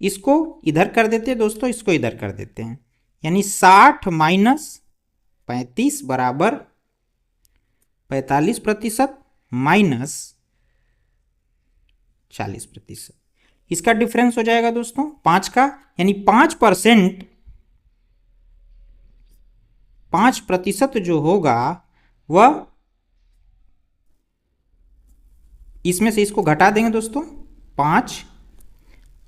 इसको इधर कर देते हैं दोस्तों, इसको इधर कर देते हैं, यानी 60 माइनस 35 बराबर 45% माइनस 40%। इसका डिफरेंस हो जाएगा दोस्तों 5 का, यानी 5% जो होगा वह, इसमें से इसको घटा देंगे दोस्तों 5,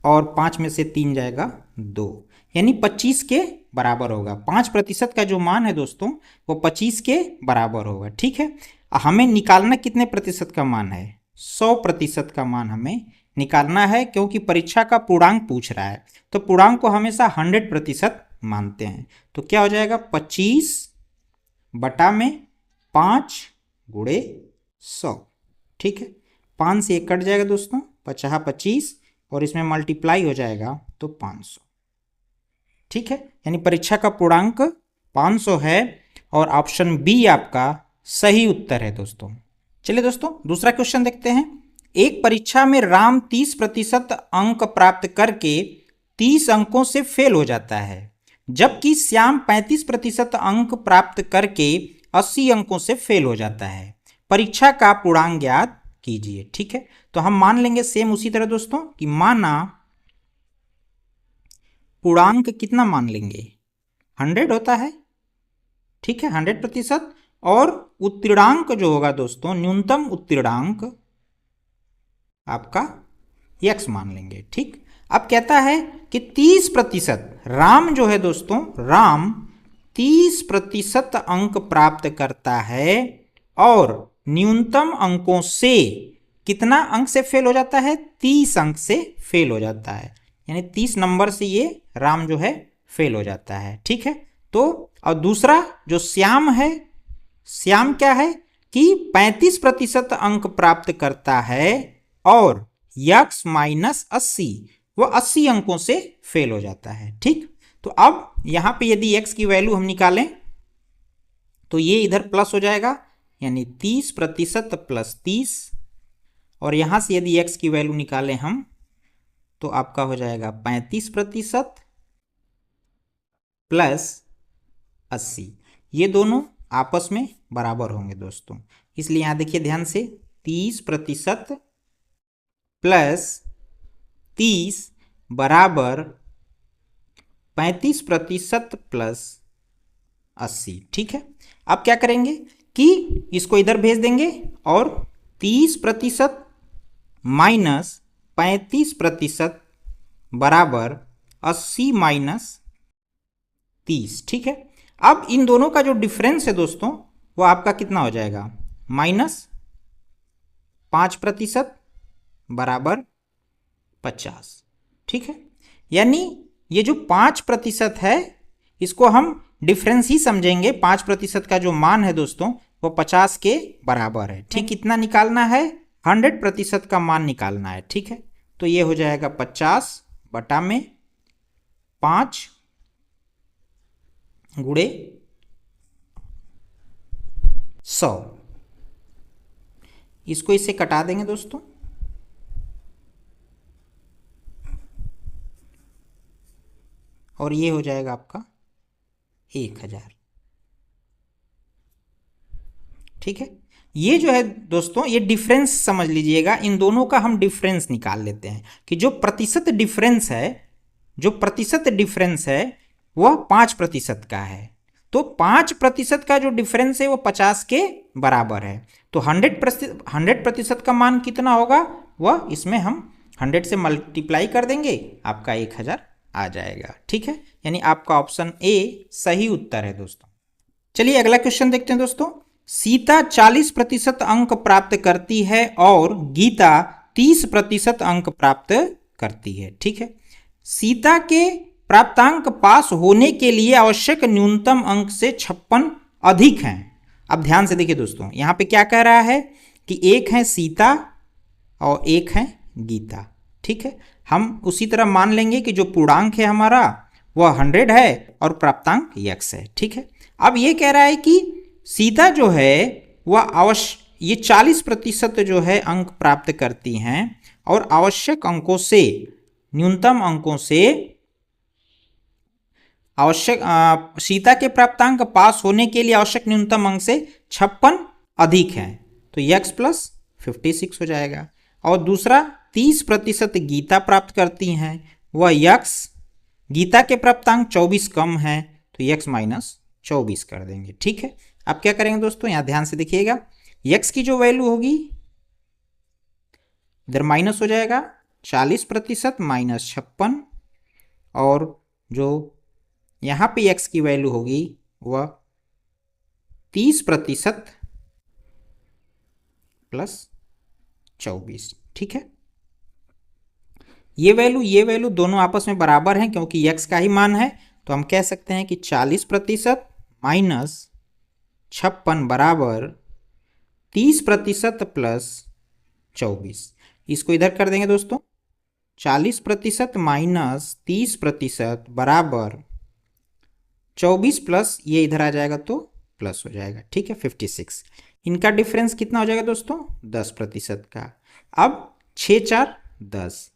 और 5 में से 3 जाएगा 2, यानी 25 के बराबर होगा। 5% का जो मान है दोस्तों वो 25 के बराबर होगा, ठीक है। हमें निकालना कितने प्रतिशत का मान है, 100% का मान हमें निकालना है, क्योंकि परीक्षा का पूर्णांक पूछ रहा है तो पूर्णांक को हमेशा 100% मानते हैं। तो क्या हो जाएगा, 25 बटा में 5 गुणे 100, ठीक है। 5 से 1 कट जाएगा दोस्तों, 50 25, और इसमें मल्टीप्लाई हो जाएगा तो 500, ठीक है। यानी परीक्षा का पूर्णांक 500 है और ऑप्शन बी आपका सही उत्तर है दोस्तों। चलिए दोस्तों दूसरा क्वेश्चन देखते हैं। एक परीक्षा में राम 30% अंक प्राप्त करके 30 अंकों से फेल हो जाता है, जबकि श्याम 35% अंक प्राप्त करके 80 अंकों से फेल हो जाता है। परीक्षा का पूर्णांक ज्ञात कीजिए, ठीक है। तो हम मान लेंगे सेम उसी तरह दोस्तों कि माना पूर्णांक कितना मान लेंगे, 100 होता है, ठीक है, 100%, और उत्तीर्णांक जो होगा दोस्तों, न्यूनतम उत्तीर्णांक आपका x मान लेंगे, ठीक। अब कहता है कि 30%, राम जो है दोस्तों, राम 30% अंक प्राप्त करता है और न्यूनतम अंकों से कितना अंक से फेल हो जाता है, 30 अंक से फेल हो जाता है, यानी 30 नंबर से ये राम जो है फेल हो जाता है, ठीक है। तो और दूसरा जो श्याम है, श्याम क्या है कि 35% अंक प्राप्त करता है और x माइनस 80, वो 80 अंकों से फेल हो जाता है, ठीक। तो अब यहां पे यदि x की वैल्यू हम निकालें तो ये इधर प्लस हो जाएगा, यानी 30% प्लस 30, और यहां से यदि x की वैल्यू निकालें हम तो आपका हो जाएगा 35% प्लस 80, ये दोनों आपस में बराबर होंगे दोस्तों। इसलिए यहां देखिए ध्यान से, 30% प्लस 30 बराबर 35% प्लस 80, ठीक है। अब क्या करेंगे कि इसको इधर भेज देंगे और 30% माइनस 35% बराबर 80 माइनस 30, ठीक है। अब इन दोनों का जो डिफरेंस है दोस्तों वो आपका कितना हो जाएगा, माइनस 5% बराबर 50। ठीक है, यानी ये जो 5% है इसको हम डिफरेंस ही समझेंगे। 5% का जो मान है दोस्तों वो 50 के बराबर है। ठीक, कितना निकालना है? 100% का मान निकालना है। ठीक है, तो ये हो जाएगा 50 बटा में 5 गुणे 100। इसको इससे कटा देंगे दोस्तों, और ये हो जाएगा आपका 1000। ठीक है, ये जो है दोस्तों ये डिफरेंस समझ लीजिएगा। इन दोनों का हम डिफरेंस निकाल लेते हैं कि जो प्रतिशत डिफरेंस है वह 5% का है। तो 5% का जो डिफरेंस है वो 50 के बराबर है। तो 100% का मान कितना होगा? वह इसमें हम 100 से मल्टीप्लाई कर देंगे, आपका 1000 आ जाएगा। ठीक है, यानी आपका ऑप्शन ए सही उत्तर है दोस्तों। चलिए अगला क्वेश्चन देखते हैं दोस्तों। सीता 40% अंक प्राप्त करती है और गीता 30% अंक प्राप्त करती है। ठीक है, सीता के प्राप्तांक पास होने के लिए आवश्यक न्यूनतम अंक से 56 अधिक हैं। अब ध्यान से देखिए दोस्तों, यहाँ पे क्या कह रहा है कि एक है सीता और एक है गीता। ठीक है, हम उसी तरह मान लेंगे कि जो पूर्णांक है हमारा वह 100 है और प्राप्तांक x है। ठीक है, अब ये कह रहा है कि सीता जो है वह ये 40% जो है अंक प्राप्त करती हैं और आवश्यक अंकों से, न्यूनतम अंकों से सीता के प्राप्तांक पास होने के लिए आवश्यक न्यूनतम अंक से 56 अधिक है, तो x प्लस 56 हो जाएगा। और दूसरा 30% गीता प्राप्त करती हैं, वह x, गीता के प्राप्तांक 24 कम है तो x माइनस 24 कर देंगे। ठीक है, अब क्या करेंगे दोस्तों, यहां ध्यान से देखिएगा, x की जो वैल्यू होगी इधर माइनस हो जाएगा, 40% माइनस 56, और जो यहां पे x की वैल्यू होगी वह 30% प्लस 24। ठीक है, ये वैल्यू दोनों आपस में बराबर हैं क्योंकि x का ही मान है, तो हम कह सकते हैं कि 40% माइनस 56 बराबर 30% प्लस 24। इसको इधर कर देंगे दोस्तों, 40% माइनस 30% बराबर 24 प्लस ये इधर आ जाएगा तो प्लस हो जाएगा। ठीक है, 56। इनका डिफरेंस कितना हो जाएगा दोस्तों? 10% का। अब 6 4 10,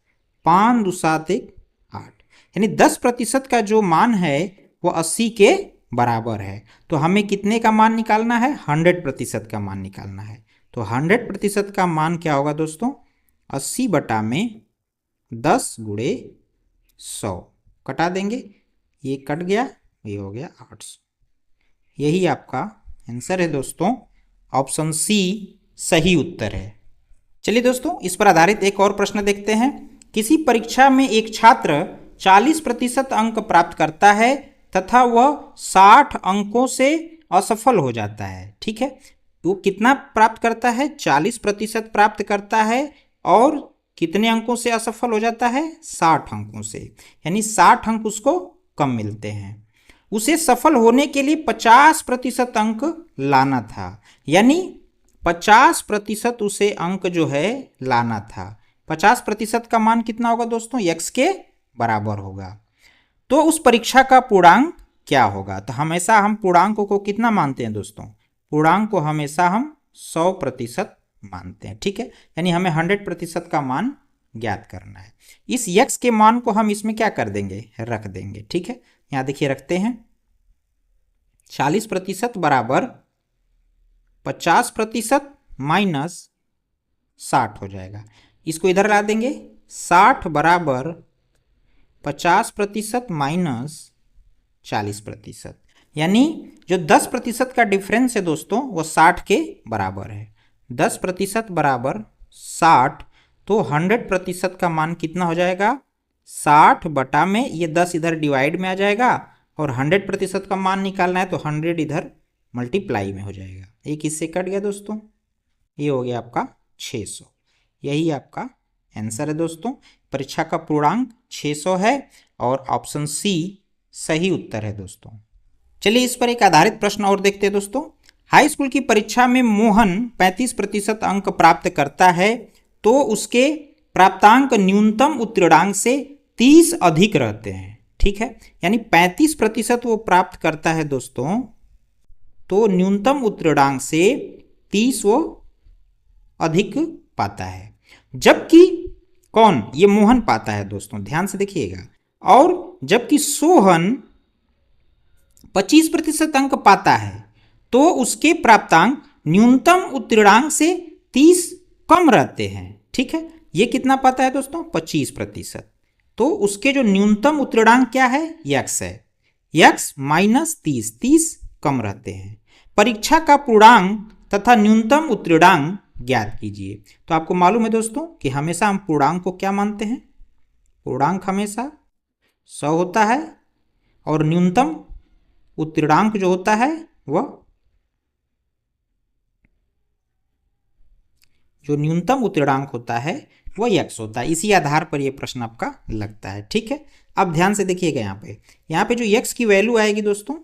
5 2 7 1 8, यानी 10% का जो मान है वो 80 के बराबर है। तो हमें कितने का मान निकालना है? 100% का मान निकालना है। तो 100% का मान क्या होगा दोस्तों? 80 बटा में 10 गुणे 100 कटा देंगे, ये कट गया, ये हो गया 800। यही आपका आंसर है दोस्तों, ऑप्शन सी सही उत्तर है। चलिए दोस्तों, इस पर आधारित एक और प्रश्न देखते हैं। किसी परीक्षा में एक छात्र 40% अंक प्राप्त करता है तथा वह 60 अंकों से असफल हो जाता है। ठीक है, वो कितना प्राप्त करता है? 40% प्राप्त करता है और कितने अंकों से असफल हो जाता है? 60 अंकों से, यानी 60 अंक उसको कम मिलते हैं। उसे सफल होने के लिए 50% अंक लाना था, यानी 50% उसे अंक जो है लाना था। 50% का मान कितना होगा दोस्तों? x के बराबर होगा। तो उस परीक्षा का पूर्णांक क्या होगा? तो हमेशा हम पूर्णांक को कितना मानते हैं दोस्तों? पूर्णांक को हमेशा हम 100% मानते हैं। ठीक है, यानी हमें 100% का मान ज्ञात करना है। इस x के मान को हम इसमें क्या कर देंगे? रख देंगे। ठीक है, यहां देखिए रखते हैं, 40% बराबर 50% माइनस 60 हो जाएगा। इसको इधर ला देंगे, 60 बराबर 50% माइनस 40%, यानी जो 10% का डिफरेंस है दोस्तों वो 60 के बराबर है। 10% बराबर 60, तो 100% का मान कितना हो जाएगा? 60 बटा में ये 10 इधर डिवाइड में आ जाएगा, और 100% का मान निकालना है तो 100 इधर मल्टीप्लाई में हो जाएगा। एक इससे कट गया दोस्तों, ये हो गया आपका 600। यही आपका आंसर है दोस्तों। परीक्षा का पूर्णांक 600 है और ऑप्शन सी सही उत्तर है दोस्तों। चलिए इस पर एक आधारित प्रश्न और देखते हैं दोस्तों। हाई स्कूल की परीक्षा में मोहन 35% अंक प्राप्त करता है तो उसके प्राप्तांक न्यूनतम उत्तीर्णांक से 30 अधिक रहते हैं। ठीक है, यानी 35% वो प्राप्त करता है दोस्तों, तो न्यूनतम उत्तीर्णांक से 30 वो अधिक पाता है, जबकि कौन, ये मोहन पाता है दोस्तों, ध्यान से देखिएगा। और जबकि सोहन 25% अंक पाता है तो उसके प्राप्तांक न्यूनतम उत्तीर्णांक से 30 कम रहते हैं। ठीक है, ये कितना पाता है दोस्तों, 25%। तो उसके जो न्यूनतम उत्तीर्णांक क्या है, यक्स है, यक्स माइनस 30 कम रहते हैं। परीक्षा का पूर्णांक तथा न्यूनतम उत्तीर्णांक ज्ञात कीजिए। तो आपको मालूम है दोस्तों कि हमेशा हम पूर्णांक को क्या मानते हैं, पूर्णांक हमेशा 100 होता है और न्यूनतम उत्तीर्णांक जो होता है वह, जो न्यूनतम उत्तीर्णांक होता है वह यक्स होता है। इसी आधार पर यह प्रश्न आपका लगता है। ठीक है, अब ध्यान से देखिएगा, यहाँ पे जो यक्स की वैल्यू आएगी दोस्तों,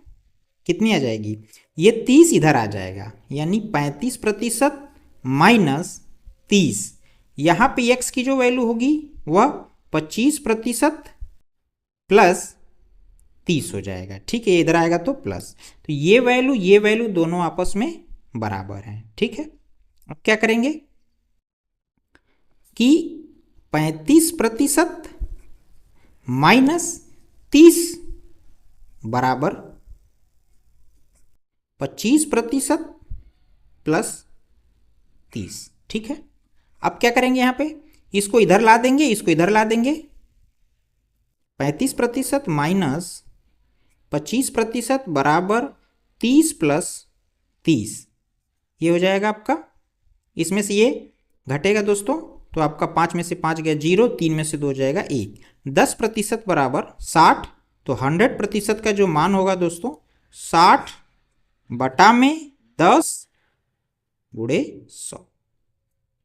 कितनी आ जाएगी, ये 30 इधर आ जाएगा, यानी 35% माइनस 30। यहाँ पे यक्स की जो वैल्यू होगी वह 25% प्लस 30 हो जाएगा। ठीक है, इधर आएगा तो प्लस, तो ये वैल्यू दोनों आपस में बराबर हैं। ठीक है, अब क्या करेंगे कि 35% माइनस 30 बराबर 25% प्लस 30। ठीक है, अब क्या करेंगे, यहाँ पे इसको इधर ला देंगे, इसको इधर ला देंगे। 35% माइनस 25% बराबर 30 प्लस 30, ये हो जाएगा आपका, इसमें से ये घटेगा दोस्तों, तो आपका 5 में से 5 गया 0, 3 में से 2 जाएगा 1। 10% बराबर 60, तो 100% का जो मान होगा दोस्तों 60 बटा में 10 गुणे 100,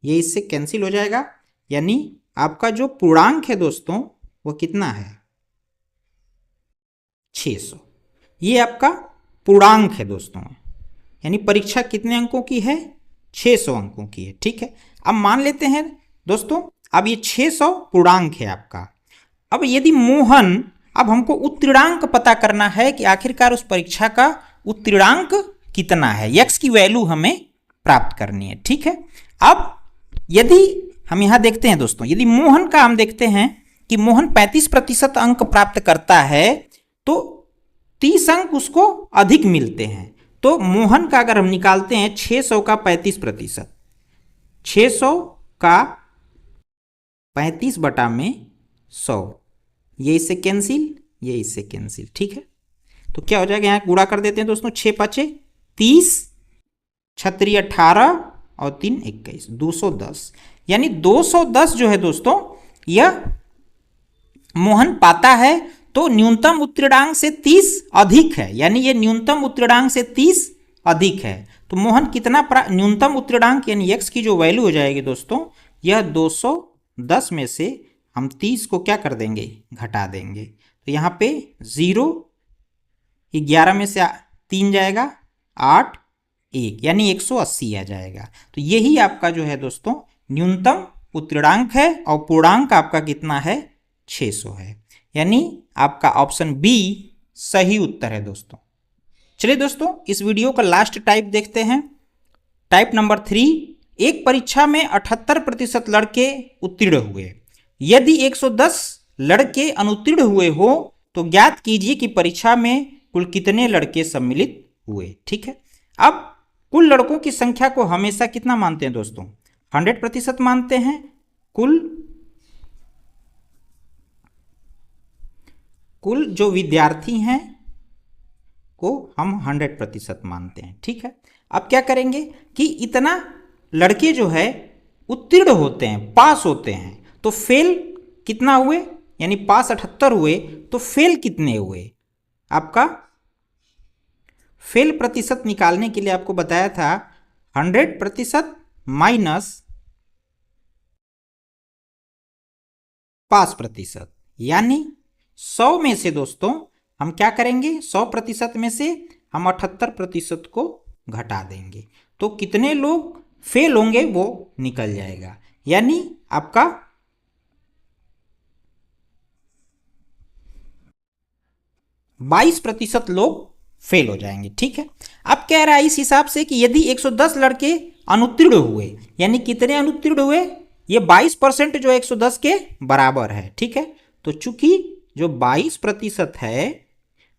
ये इससे कैंसिल हो जाएगा। यानी आपका जो पूर्णांक है दोस्तों वो कितना है, 600। ये आपका पूर्णांक है दोस्तों, यानी परीक्षा कितने अंकों की है, 600 अंकों की है। ठीक है, अब मान लेते हैं दोस्तों, अब ये 600 पूर्णांक है आपका। अब यदि मोहन, अब हमको उत्तीर्णांक पता करना है कि आखिरकार उस परीक्षा का उत्तीर्णांक कितना है, यक्स की वैल्यू हमें प्राप्त करनी है। ठीक है, अब यदि हम यहां देखते हैं दोस्तों, यदि मोहन का हम देखते हैं कि मोहन 35% अंक प्राप्त करता है तो 30 अंक उसको अधिक मिलते हैं। तो मोहन का अगर हम निकालते हैं 600 का 35%, 600 का 35 बटा में 100, ये इससे कैंसिल, ये इससे कैंसिल। ठीक है, तो क्या हो जाएगा, यहाँ गुणा कर देते हैं दोस्तों, 6 5 30, 6 18 और 3 21, 210। यानी 210 जो है दोस्तों यह मोहन पाता है, तो न्यूनतम उत्तीर्णांक से 30 अधिक है, यानी ये न्यूनतम उत्तीर्णांक से 30 अधिक है। तो मोहन कितना न्यूनतम उत्तीर्णांक यानी x की जो वैल्यू हो जाएगी दोस्तों, यह 210 में से हम 30 को क्या कर देंगे, घटा देंगे। तो यहाँ पे 0, 11 में से 3 जाएगा 8, 1, यानी 180 आ जाएगा। तो यही आपका जो है दोस्तों न्यूनतम उत्तीर्णांक है और पूर्णांक आपका कितना है, 600 है, यानी आपका ऑप्शन बी सही उत्तर है दोस्तों। चलिए दोस्तों इस वीडियो का लास्ट टाइप देखते हैं। टाइप नंबर 3, एक परीक्षा में 78% लड़के उत्तीर्ण हुए, यदि 110 लड़के अनुत्तीर्ण हुए हो तो ज्ञात कीजिए कि परीक्षा में कुल कितने लड़के सम्मिलित हुए। ठीक है, अब कुल लड़कों की संख्या को हमेशा कितना मानते हैं दोस्तों, 100% मानते हैं। कुल जो विद्यार्थी हैं को हम 100% मानते हैं। ठीक है, अब क्या करेंगे कि इतना लड़के जो है उत्तीर्ण होते हैं, पास होते हैं, तो फेल कितना हुए, यानी पास 78 हुए तो फेल कितने हुए। आपका फेल प्रतिशत निकालने के लिए आपको बताया था 100% माइनस 5%। यानी 100 में से दोस्तों हम क्या करेंगे, 100% में से हम 78% को घटा देंगे, तो कितने लोग फेल होंगे वो निकल जाएगा। यानी आपका 22% लोग फेल हो जाएंगे। ठीक है, अब कह रहा है इस हिसाब से कि यदि 110 लड़के अनुत्तीर्ण हुए, यानी कितने अनुत्तीर्ण हुए, ये 22% जो 110 के बराबर है। ठीक है, तो चूंकि जो 22% है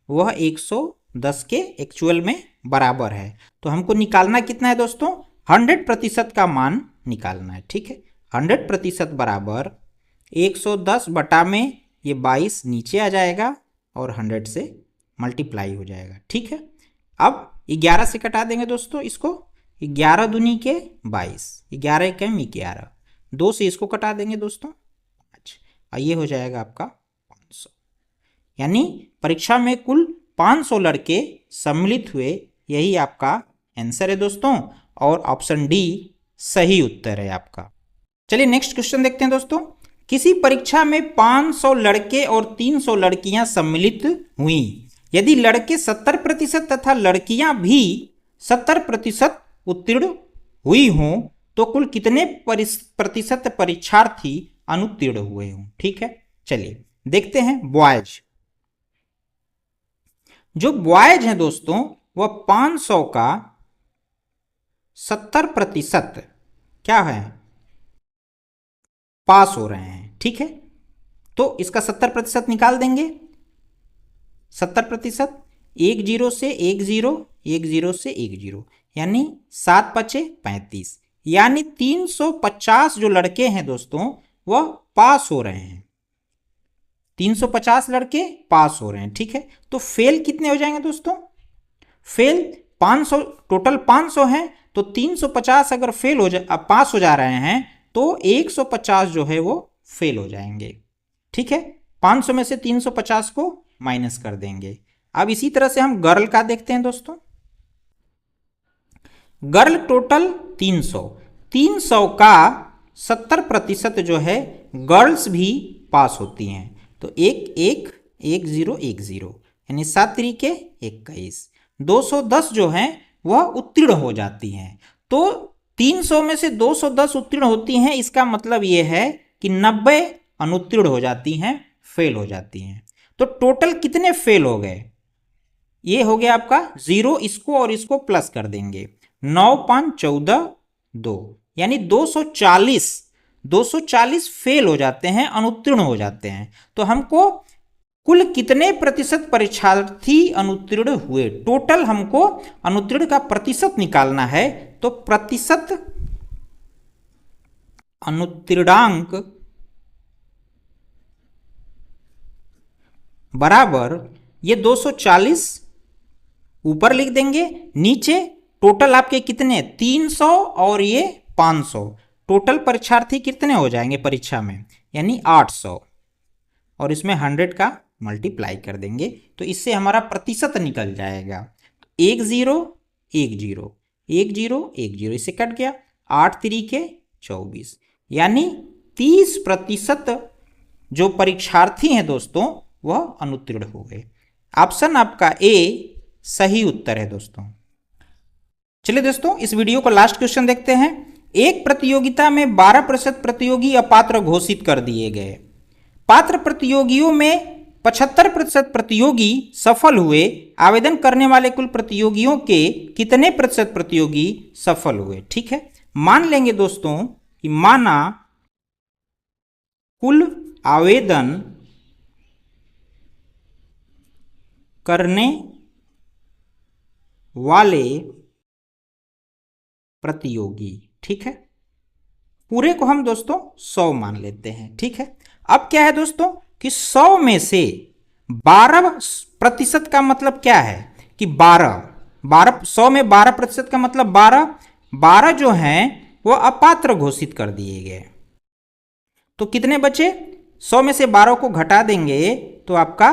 वह 110 के एक्चुअल में बराबर है, तो हमको निकालना कितना है दोस्तों, 100% का मान निकालना है। ठीक है, 100% बराबर 110 बटा में ये 22 नीचे आ जाएगा और 100 से मल्टीप्लाई हो जाएगा। ठीक है, अब 11 से कटा देंगे दोस्तों इसको, 11 दूनी के 22, 11 एकम 11, 2 से इसको कटा देंगे दोस्तों 5, और ये हो जाएगा आपका 500। यानी परीक्षा में कुल 500 लड़के सम्मिलित हुए, यही आपका आंसर है दोस्तों, और ऑप्शन डी सही उत्तर है आपका। चलिए नेक्स्ट क्वेश्चन देखते हैं दोस्तों। किसी परीक्षा में 500 लड़के और 300 लड़कियां सम्मिलित हुई, यदि लड़के 70% तथा लड़कियां भी 70% उत्तीर्ण हुई हों तो कुल कितने प्रतिशत परीक्षार्थी अनुत्तीर्ण हुए हों। ठीक है, चलिए देखते हैं। बॉयज, जो बॉयज हैं दोस्तों वह 500 का 70% क्या है, पास हो रहे हैं। ठीक है, तो इसका 70% निकाल देंगे। 70%, 1 0 से 1 0, 1 0 से 1 0, यानी 7 5 35, यानी 350 जो लड़के हैं दोस्तों वह पास हो रहे हैं, 350 लड़के पास हो रहे हैं। ठीक है, तो फेल कितने हो जाएंगे दोस्तों, फेल 500, टोटल 500 हैं, तो 350 अगर फेल हो जा पास हो जा रहे हैं तो 150 जो है वो फेल हो जाएंगे। ठीक है, 500 में से 350 को माइनस कर देंगे। अब इसी तरह से हम गर्ल का देखते हैं दोस्तों। गर्ल टोटल 300, 300 का 70% जो है गर्ल्स भी पास होती हैं, तो 1 1 1 0 1 0, यानी 7 तरीके 21, 210 जो हैं वह उत्तीर्ण हो जाती हैं। तो 300 में से 210 उत्तीर्ण होती हैं, इसका मतलब यह है कि 90 अनुत्तीर्ण हो जाती हैं, फेल हो जाती हैं। तो टोटल कितने फेल हो गए, ये हो गया आपका 0, इसको और इसको प्लस कर देंगे, 9 5 14 2, यानी 240 फेल हो जाते हैं, अनुत्तीर्ण हो जाते हैं। तो हमको कुल कितने प्रतिशत परीक्षार्थी अनुत्तीर्ण हुए, टोटल हमको अनुत्तीर्ण का प्रतिशत निकालना है, तो प्रतिशत अनुत्तीर्णांक बराबर ये 240 ऊपर लिख देंगे, नीचे टोटल आपके कितने 300 और ये 500, टोटल परीक्षार्थी कितने हो जाएंगे परीक्षा में, यानी 800, और इसमें 100 का मल्टीप्लाई कर देंगे, तो इससे हमारा प्रतिशत निकल जाएगा। 1 0 1 0 1 0 1 0, इससे कट गया, 8 तरीके 24, यानी 30% जो परीक्षार्थी हैं दोस्तों वह अनुत्तीर्ण हो गए। ऑप्शन आपका ए सही उत्तर है दोस्तों। चलिए दोस्तों इस वीडियो को लास्ट क्वेश्चन देखते हैं। एक प्रतियोगिता में 12% प्रतियोगी अपात्र घोषित कर दिए गए, पात्र प्रतियोगियों में 75% प्रतियोगी सफल हुए, आवेदन करने वाले कुल प्रतियोगियों के कितने प्रतिशत प्रतियोगी सफल हुए। ठीक है, मान लेंगे दोस्तों कि माना कुल आवेदन करने वाले प्रतियोगी, ठीक है, पूरे को हम दोस्तों 100 मान लेते हैं। ठीक है, अब क्या है दोस्तों कि 100 में से 12% का मतलब क्या है कि 100 में 12% का मतलब 12 जो हैं वो अपात्र घोषित कर दिए गए, तो कितने बचे, 100 में से 12 को घटा देंगे तो आपका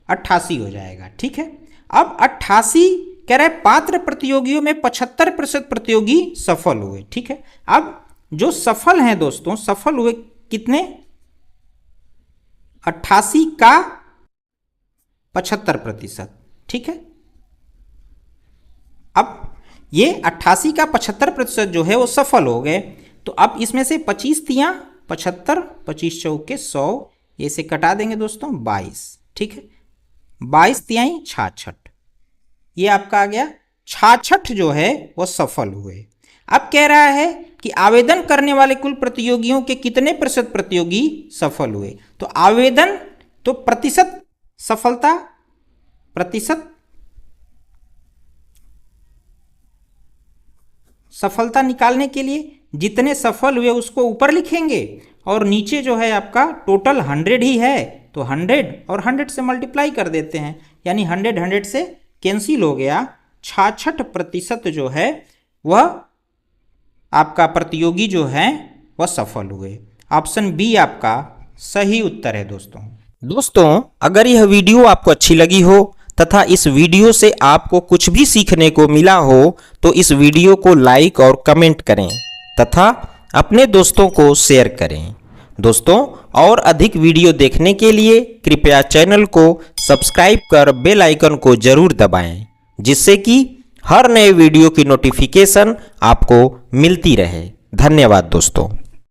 88 हो जाएगा। ठीक है, अब 88 कह रहा है पात्र प्रतियोगियों में 75% प्रतियोगी सफल हुए। ठीक है, अब जो सफल हैं दोस्तों, सफल हुए कितने? 88 का 75%। ठीक है, अब ये 88 का 75% जो है वो सफल हो गए। तो अब इसमें से 25 तियां 75, 25 चौके 100, ये से कटा देंगे दोस्तों 22। ठीक है, 22 तिहाई 66, ये आपका आ गया 66 जो है वो सफल हुए। अब कह रहा है कि आवेदन करने वाले कुल प्रतियोगियों के कितने प्रतिशत प्रतियोगी सफल हुए? तो आवेदन तो प्रतिशत सफलता, प्रतिशत सफलता निकालने के लिए जितने सफल हुए उसको ऊपर लिखेंगे और नीचे जो है आपका टोटल 100 ही है तो 100 और 100 से मल्टीप्लाई कर देते हैं, यानी 100 100 से कैंसिल हो गया। 66% जो है वह आपका प्रतियोगी जो है वह सफल हुए। ऑप्शन बी आपका सही उत्तर है दोस्तों, अगर यह वीडियो आपको अच्छी लगी हो तथा इस वीडियो से आपको कुछ भी सीखने को मिला हो तो इस वीडियो को लाइक और कमेंट करें तथा अपने दोस्तों को शेयर करें। दोस्तों, और अधिक वीडियो देखने के लिए कृपया चैनल को सब्सक्राइब कर बेल आइकन को जरूर दबाएं, जिससे कि हर नए वीडियो की नोटिफिकेशन आपको मिलती रहे। धन्यवाद दोस्तों।